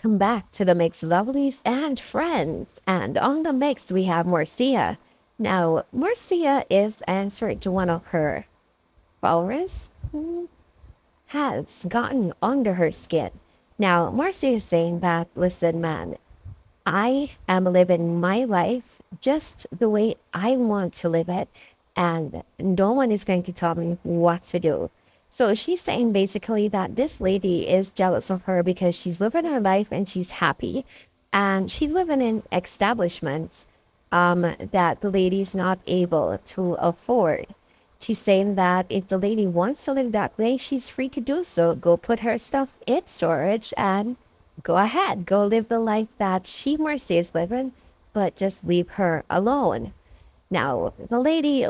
Welcome back to the Mix Lovelies and Friends. And on the mix, we have Marcia. Now, Marcia is answering to one of her followers who has gotten under her skin. Now, Marcia is saying that, listen, man, I am living my life just the way I want to live it, and no one is going to tell me what to do. So she's saying basically that this lady is jealous of her because she's living her life and she's happy, and she's living in establishments that the lady's not able to afford. She's saying that if the lady wants to live that way, she's free to do so. Go put her stuff in storage and go ahead. Go live the life that she Marcy is living, but just leave her alone. Now, the lady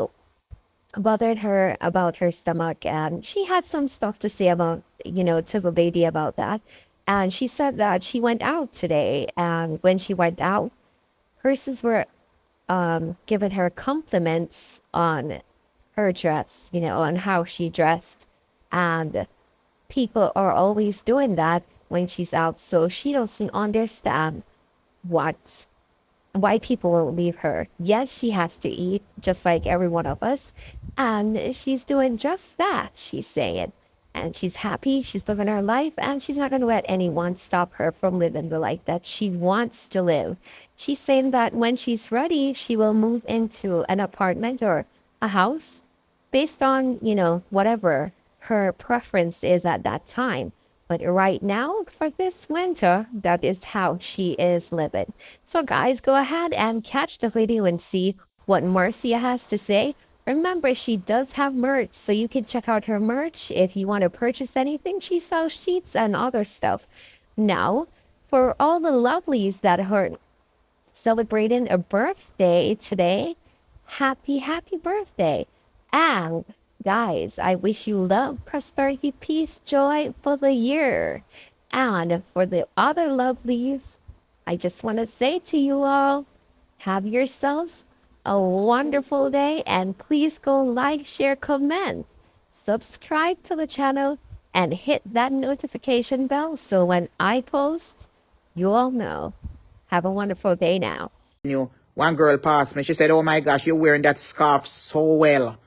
bothered her about her stomach, and she had some stuff to say about, to the lady about that. And she said that she went out today, and when she went out, persons were giving her compliments on her dress, on how she dressed. And people are always doing that when she's out, so she doesn't understand what why people will leave her. Yes, she has to eat just like every one of us, and she's doing just that, she's saying. And she's happy, she's living her life, and she's not going to let anyone stop her from living the life that she wants to live. She's saying that when she's ready, she will move into an apartment or a house based on, whatever her preference is at that time. But right now, for this winter, that is how she is living. So guys, go ahead and catch the video and see what Marcia has to say. Remember, she does have merch, so you can check out her merch if you want to purchase anything. She sells sheets and other stuff. Now, for all the lovelies that are celebrating a birthday today, happy birthday. And guys, I wish you love, prosperity, peace, joy for the year. And for the other lovelies, I just want to say to you all, have yourselves a wonderful day, and please go like, share, comment, subscribe to the channel, and hit that notification bell so when I post, you all know. Have a wonderful day now. One girl passed me. She said, "Oh my gosh, you're wearing that scarf so well."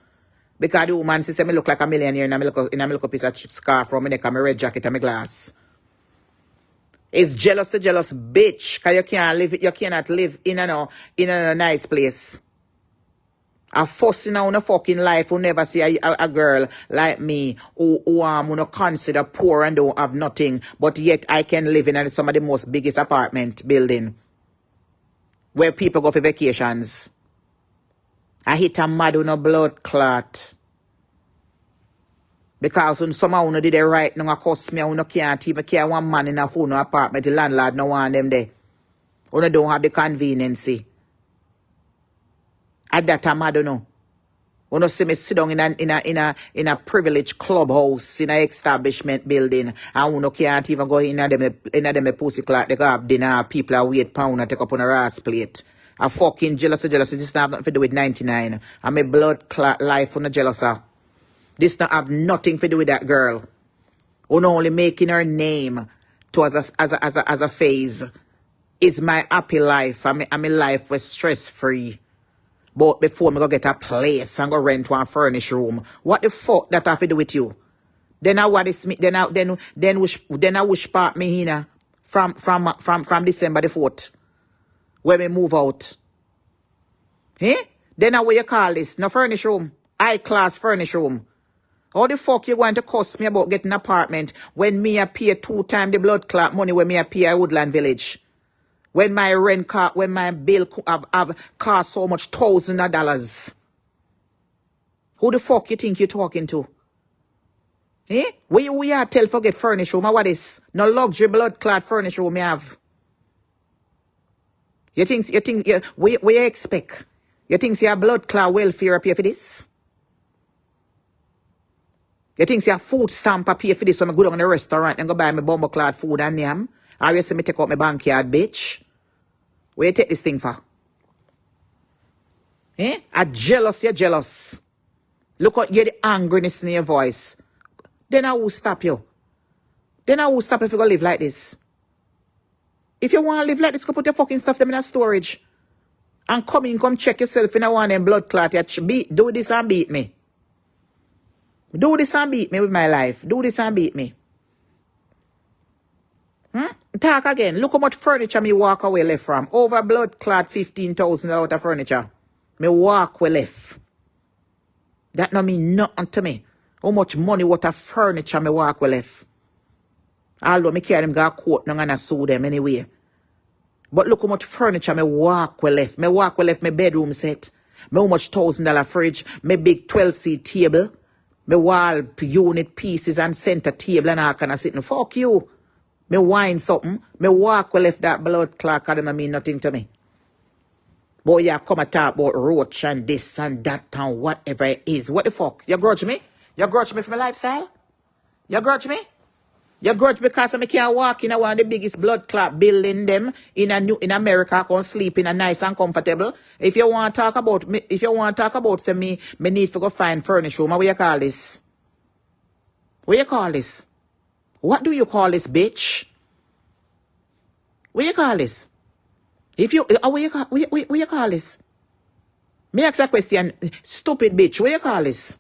Because the woman, she said, "Me look like a millionaire in a look piece of scarf from my neck and my red jacket and my glass." It's jealous, a jealous bitch. Because you cannot live in a nice place. A fuss in a fucking life who never see a girl like me who no consider poor and don't have nothing, but yet I can live in some of the most biggest apartment building where people go for vacations. I hit a mad with no blood clot. Because when someone who did it right, no cost me, who no can't even care one man in a phone no apartment, the landlord no want them there. Who don't have the convenience. At that time, I don't know. Who no see me sit down in a privileged clubhouse, in a establishment building, and who no can't even go in them pussy clot, they go have dinner, people are wait pound and take up on a ass plate. A fucking jealous. This not have nothing to do with 99. I'm a blood clot life on a jealous. This not have nothing to do with that girl. Who not only making her name to as a phase. Is my happy life. I'm a life was stress free. But before me go get a place and go rent one furnished room, what the fuck that have to do with you? Then I what is me? Then I wish part me here from December the 4th. When we move out. Eh? Then what you call this? No furnished room. High class furnished room. How the fuck you going to cost me about getting an apartment when me a pay 2 times the blood clot money when me a pay at Woodland Village? When my rent when my bill have cost so much $1,000. Who the fuck you think you're talking to? Eh? Where you are tell forget furnished room? What is? No luxury blood clot furnished room me have. You think, what you expect? You think your blood clot welfare pay for this? You think your food stamp pay for this when I go down to the restaurant and go buy my bumbo clot food and yam? Or you see me take out my backyard, bitch? Where you take this thing for? Eh? You're jealous. Look at you, the angriness in your voice. Then I will stop you. Then I will stop if you go live like this. If you want to live like this, go put your fucking stuff them in a storage. And come check yourself in a one and blood clot. Do this and beat me. Do this and beat me with my life. Do this and beat me. Talk again. Look how much furniture me walk away left from. Over blood clot $15,000 out of furniture. Me walk away left. That no mean nothing to me. How much money what of furniture me walk away left. Although me carry them go court, no gonna sue them anyway. But look how much furniture me walk away left. Me walk away left my bedroom set. Me how much $1,000 fridge. Me big 12-seat table. Me wall unit pieces and center table and all kind of sitting. Fuck you. Me wine something. Me walk away left that blood clot. That don't mean nothing to me. Boy, you come and talk about roach and this and that and whatever it is. What the fuck? You grudge me? You grudge me for my lifestyle? You grudge me? You grudge because I can't walk in one of the biggest blood clot building them in America. I can sleep in a nice and comfortable. If you want to talk about me, say me need to go find furniture room. What you call this? What you call this? What do you call this, bitch? What you call this? If you what you call this? Me ask a question, stupid bitch. What you call this?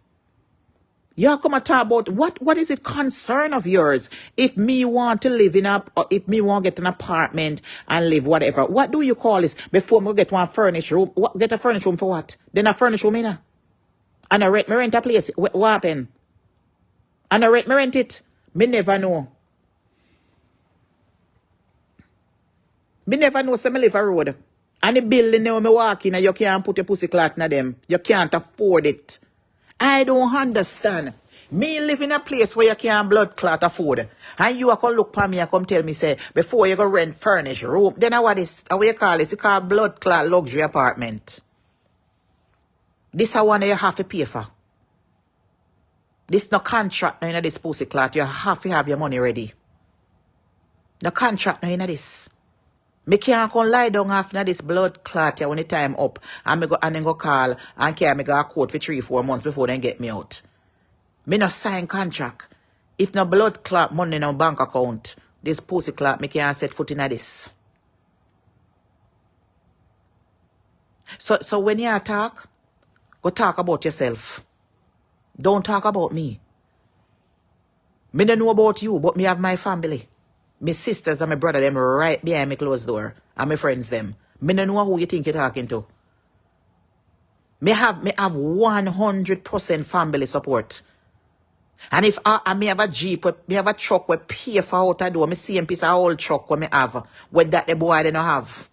You come and talk about what is it concern of yours? If me want to live or if me want to get an apartment and live whatever, what do you call this? Before me get one furnished room, get a furnished room for what? Then a furnished room in. And I rent a place. What happen? And I rent it. Me never know. Me never know so me live a road. And the building now me walk in and you can't put your pussy clot in them. You can't afford it. I don't understand. Me live in a place where you can't blood clot afford. And you can look for me and come tell me, say, before you go rent furnished room, then what you call this? You call blood clot luxury apartment. This is one you have to pay for. This no contract now in this pussy clot. You have to have your money ready. No contract now in this. Me can't come lie down after this blood clot when the time up. And then go call and carry me go a court for 3-4 months before they get me out. Me no sign contract. If no blood clot money in no bank account, this pussy clot me can't set foot in this. So when you talk, go talk about yourself. Don't talk about me. Me don't know about you, but me have my family. My sisters and my brother, them right behind me closed door. And my friends, them. Me don't know who you think you're talking to. Me have 100% family support. And if I have a Jeep, me have a truck where pay for out the door, me same piece of old truck where me have, where that the boy they don't have.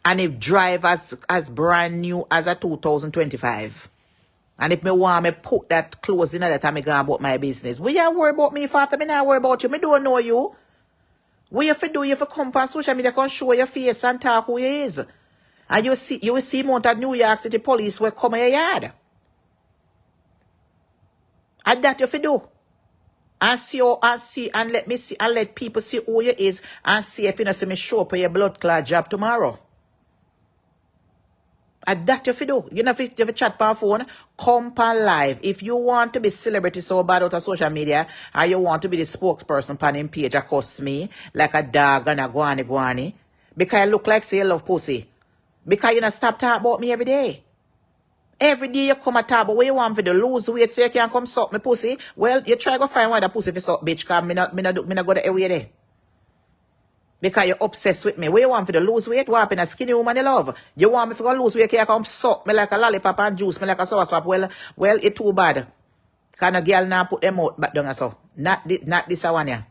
And if drive as brand new as a 2025. And if me want me put that clothes in that time me go about my business. We are worry about me father, me not worry about you. Me don't know you. What you have to do, you have to come on social media, can show your face and talk who you is. And you will see more that New York City police will come in your yard. And that you have to do. And let me see and let people see who you is and see if you know see me show up for your blood clot job tomorrow. And that you have to do. You know if you chat per phone, come on live. If you want to be celebrity so bad out of social media, or you want to be the spokesperson on him page, accost me like a dog and a guani, because I look like say you love pussy. Because you not stop talking about me every day. Every day you come and talk about what you want for the lose weight so you can come suck me pussy. Well, you try to find one that pussy for suck bitch, because me not go the way there. Because you're obsessed with me. What you want for the lose weight? What happened? A skinny woman you love? You want me to go lose weight? You come suck me like a lollipop and juice me like a sauce-up. Well, it's too bad. Can a girl now put them out back down so? Not this one here.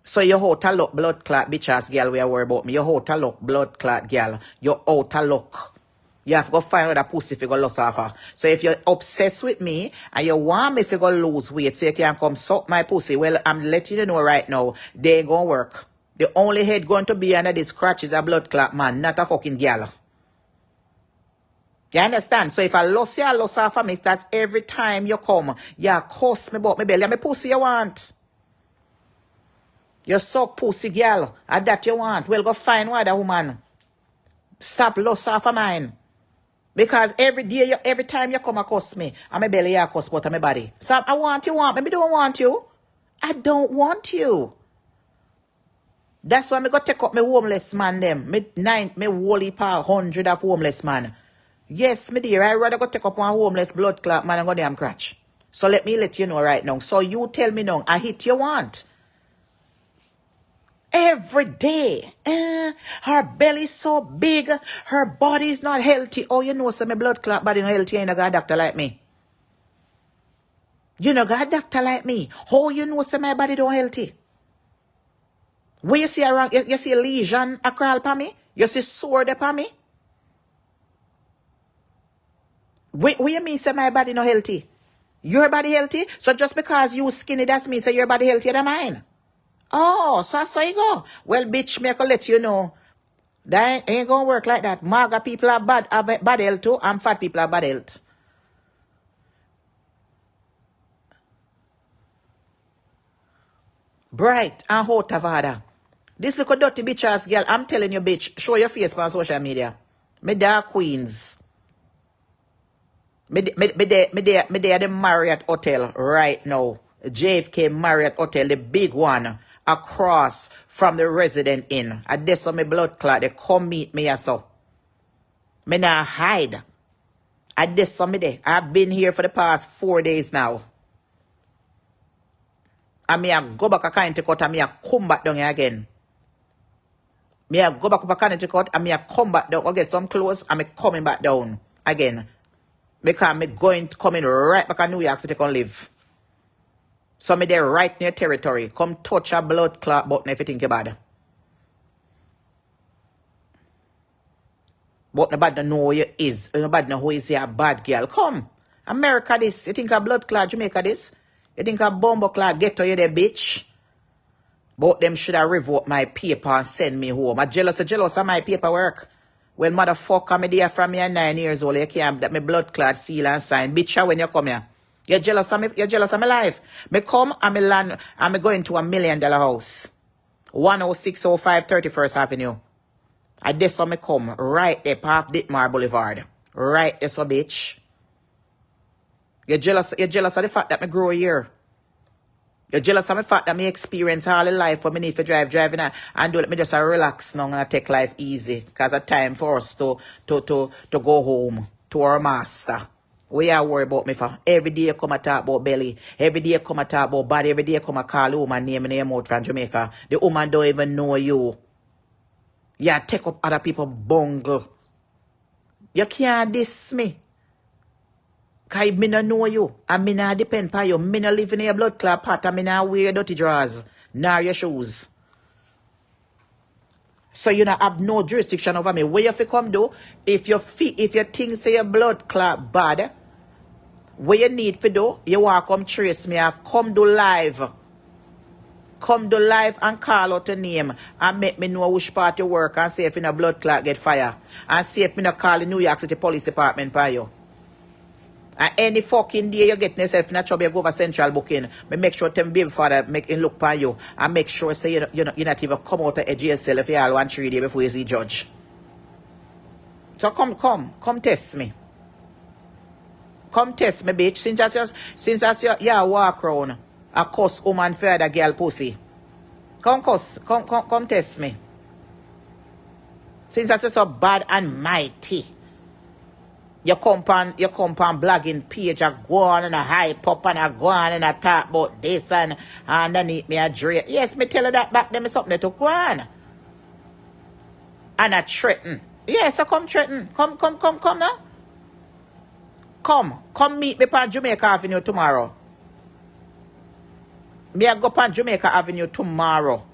So you out a look blood clot bitch ass girl we worry about me. You out a look blood clot girl. You out a look. You have to go find another pussy if you go lose off her. So if you're obsessed with me and you want me to go lose weight so you can come suck my pussy, well, I'm letting you know right now, they ain't gonna work. The only head going to be under this scratch is a blood clot man, not a fucking girl. You understand? So if I lost you, I lost her for me. That's every time you come. You cuss me about my belly. And my pussy you want. You suck pussy girl. And that you want. Well, go find one other woman. Stop lost her for mine. Because every time you come across me, and my belly you cuss about my body. So I want you, want me. I don't want you. I don't want you. That's why me go take up me homeless man them. Me whole heap of 100 of homeless man. Yes, me dear, I rather go take up one homeless blood clot man and go damn crutch. So let me let you know right now. So you tell me now, I hit you want. Every day. Her belly's so big. Her body's not healthy. Oh, you know, so my blood clot body not healthy. You know, got a doctor like me. You know, got a doctor like me. How you know, so my body don't healthy? Where you see around, you see a lesion a crawl pa me? You see sore there pa me? Where you mean say my body not healthy? Your body healthy? So just because you skinny, that's mean say your body healthier than mine? Oh, so you go. Well, bitch, me I can let you know. That ain't gonna work like that. Maga people have bad health too, and fat people have bad health. Bright and hot Tavada. This little dirty bitch ass girl, I'm telling you, bitch, show your face on social media. Me dark queens. Me there at the Marriott Hotel right now. JFK Marriott Hotel, the big one, across from the Resident Inn. I did some blood clot. They come meet me so. Me not hide. I did some day. I've been here for the past 4 days now. And me I go back a kind to cut and me I come back down here again. Me I go back up a kind to cut and me I come back down. I'll get some clothes and me coming back down again. Because me coming right back to New York City to live. So me there right near territory. Come touch a blood clot button if you think about it. But nobody know who you is. Nobody know who is a bad girl. Come. America this. You think a blood clot Jamaica this? You think a bomber clot ghetto you there, bitch? But them should have revoked my paper and send me home. I'm jealous of my paperwork. When motherfucker me there from me at 9 years old, you can't that me blood clot seal and sign. Bitch, when you come here. You're jealous of me, you're jealous of my life. Me come and me land and me go into $1 million house. 10605 31st Avenue. I this so me come right there, Park Ditmar Boulevard. Right there, so bitch. You're jealous of the fact that me grow here. You're jealous of the fact that me experience all the life for me need to driving and do let me just relax now and take life easy. Cause it's time for us to go home to our master. We are worried about me for every day come and talk about belly. Every day come and talk about body. Every day come and call the woman name out from Jamaica. The woman don't even know you. You take up other people bungle. You can't diss me. Cause me no know you. And me not depend on you. Me no live in your blood clot pot. And me not wear dirty drawers. Nor your shoes. So you not have no jurisdiction over me. Where you fi come do? If you think say your blood clot bad, what you need to do, you want to come trace me off. Come do live. Come do live and call out the name and make me know which part you work and see if in a blood clot get fire. And see if me not call the New York City Police Department for you. And any fucking day you get yourself in a trouble, you go over central booking. Me make sure them baby father make him look for you. And make sure say you not even come out of a jail cell if you all 1 3 days before you see judge. So come test me. Come test me, bitch. Since I see you walk around a cuss woman for the girl pussy. Come test me. Since I see so bad and mighty. You come on blogging page, I go on and I hype up and I go on and I talk about this and underneath me a drink. Yes, me tell you that back then me something to go on. And I threaten. Yes, I come threaten. Come now. Come meet me on Jamaica Avenue tomorrow. Me I go on Jamaica Avenue tomorrow.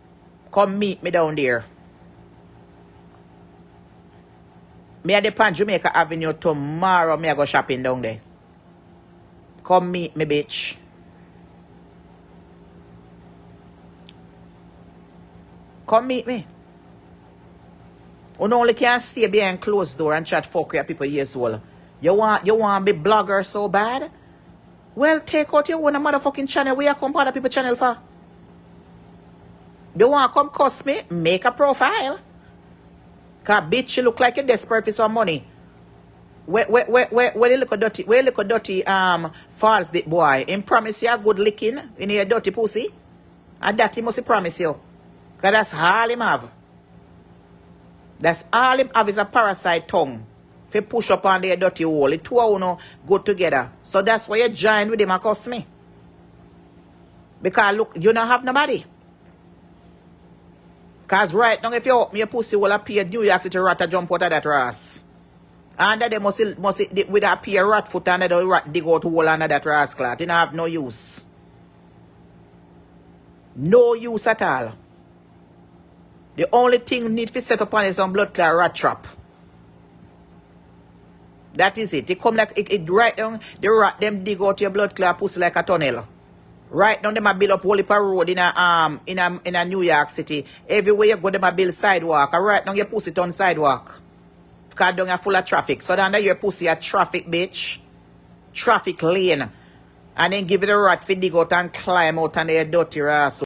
Come meet me down there. Me a dey on Jamaica Avenue tomorrow. Me I go shopping down there. Come meet me, bitch. Come meet me. You only can stay behind closed door and chat fuck with people years old. You want be blogger so bad? Well, take out your own motherfucking channel. Where you come on other people's channel for? You want to come cuss me? Make a profile. Cause bitch, you look like you're desperate for some money. Where you look dirty, false dit boy. Him promise you a good licking in your dirty pussy. And that he must promise you. Cause Because that's all him have. That's all him have is a parasite tongue. If you push up on the dirty hole, the two of you know go together. So that's why you join with him and cuss me. Because look, you don't have nobody. Because right now, if you open your pussy, will appear New York City rat to jump out of that ass. And they must with a pair rat foot and the rat dig out hole under that ass clot. You don't have no use. No use at all. The only thing you need to set up on is some blood clot rat trap. That is it. It come like it right down the rat them dig out your blood clot pussy like a tunnel. Right now, them a build up whole heap of road in a New York City. Everywhere you go, them a build sidewalk. And right now, your pussy turn sidewalk. Because down you're full of traffic. So down there, your pussy a traffic, bitch. Traffic lane. And then give it a rat for dig out and climb out on their dirty ass.